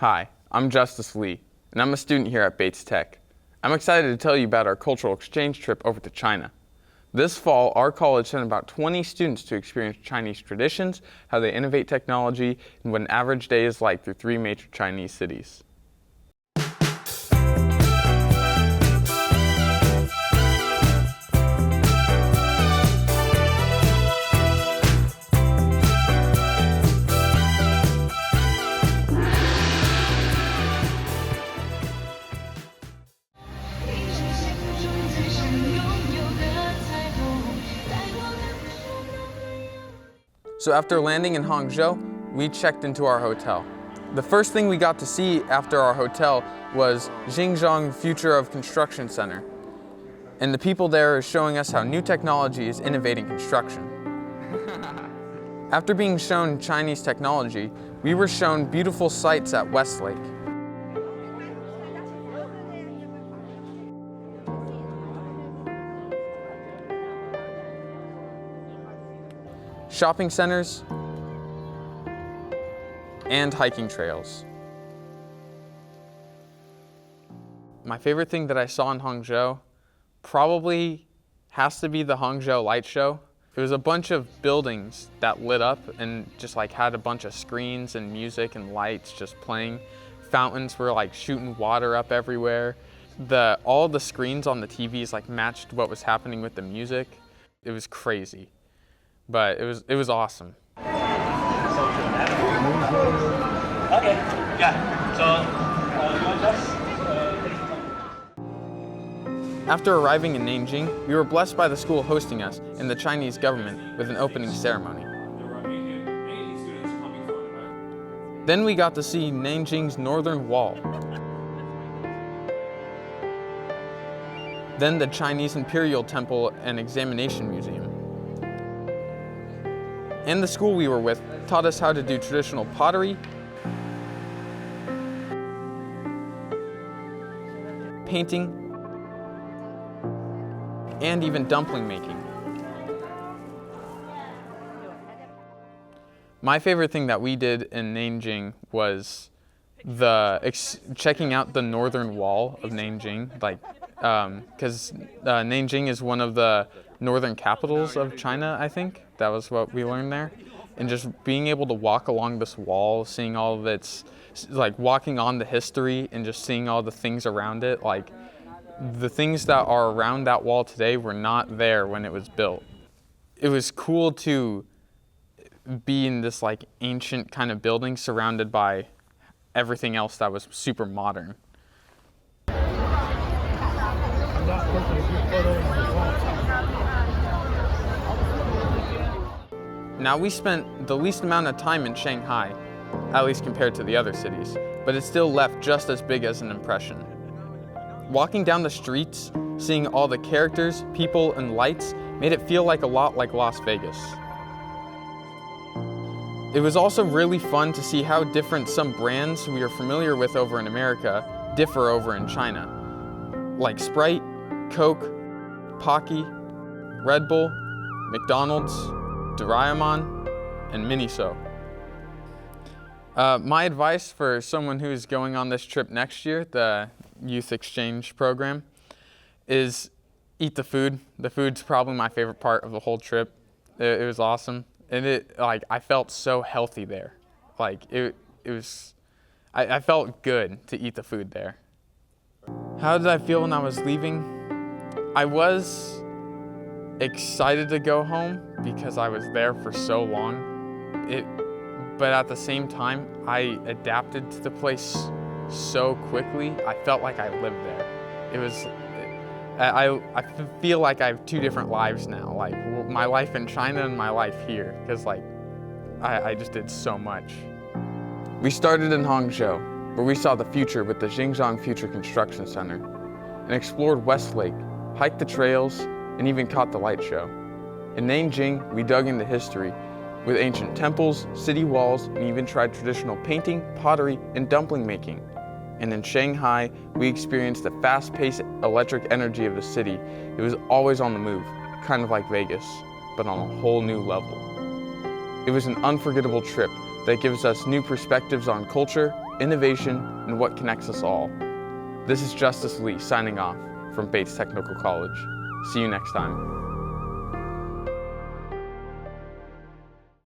Hi, I'm Justice Lee, and I'm a student here at Bates Tech. I'm excited to tell you about our cultural exchange trip over to China. This fall, our college sent about 20 students to experience Chinese traditions, how they innovate technology, and what an average day is like through 3 major Chinese cities. So after landing in Hangzhou, we checked into our hotel. The first thing we got to see after our hotel was Hangzhou Future of Construction Center. And the people there are showing us how new technology is innovating construction. After being shown Chinese technology, we were shown beautiful sights at Westlake. Shopping centers, and hiking trails. My favorite thing that I saw in Hangzhou probably has to be the Hangzhou light show. It was a bunch of buildings that lit up and just had a bunch of screens and music and lights just playing. Fountains were shooting water up everywhere. All the screens on the TVs matched what was happening with the music. It was crazy. But it was awesome. Okay, yeah. So you want us? After arriving in Nanjing, we were blessed by the school hosting us and the Chinese government with an opening ceremony. Then we got to see Nanjing's northern wall. Then the Chinese Imperial Temple and Examination Museum. And the school we were with taught us how to do traditional pottery, painting, and even dumpling making. My favorite thing that we did in Nanjing was checking out the northern wall of Nanjing, because Nanjing is one of the northern capitals of China, I think. That was what we learned there. And just being able to walk along this wall, seeing all of its, walking on the history and just seeing all the things around it, the things that are around that wall today were not there when it was built. It was cool to be in this ancient kind of building surrounded by everything else that was super modern. Now, we spent the least amount of time in Shanghai, at least compared to the other cities, but it still left just as big as an impression. Walking down the streets, seeing all the characters, people, and lights made it feel a lot like Las Vegas. It was also really fun to see how different some brands we are familiar with over in America differ over in China, like Sprite, Coke, Pocky, Red Bull, McDonald's, Doraemon, and Miniso. My advice for someone who's going on this trip next year, the youth exchange program, is eat the food. The food's probably my favorite part of the whole trip. It was awesome, and I felt so healthy there. I felt good to eat the food there. How did I feel when I was leaving? I was excited to go home because I was there for so long. But at the same time, I adapted to the place so quickly. I felt like I lived there. I feel like I have 2 different lives now, my life in China and my life here, because I just did so much. We started in Hangzhou, where we saw the future with the Hangzhou Future Construction Center, and explored Westlake, hiked the trails, and even caught the light show. In Nanjing, we dug into history with ancient temples, city walls, and even tried traditional painting, pottery, and dumpling making. And in Shanghai, we experienced the fast-paced electric energy of the city. It was always on the move, kind of like Vegas, but on a whole new level. It was an unforgettable trip that gives us new perspectives on culture, innovation, and what connects us all. This is Justice Lee signing off from Bates Technical College. See you next time.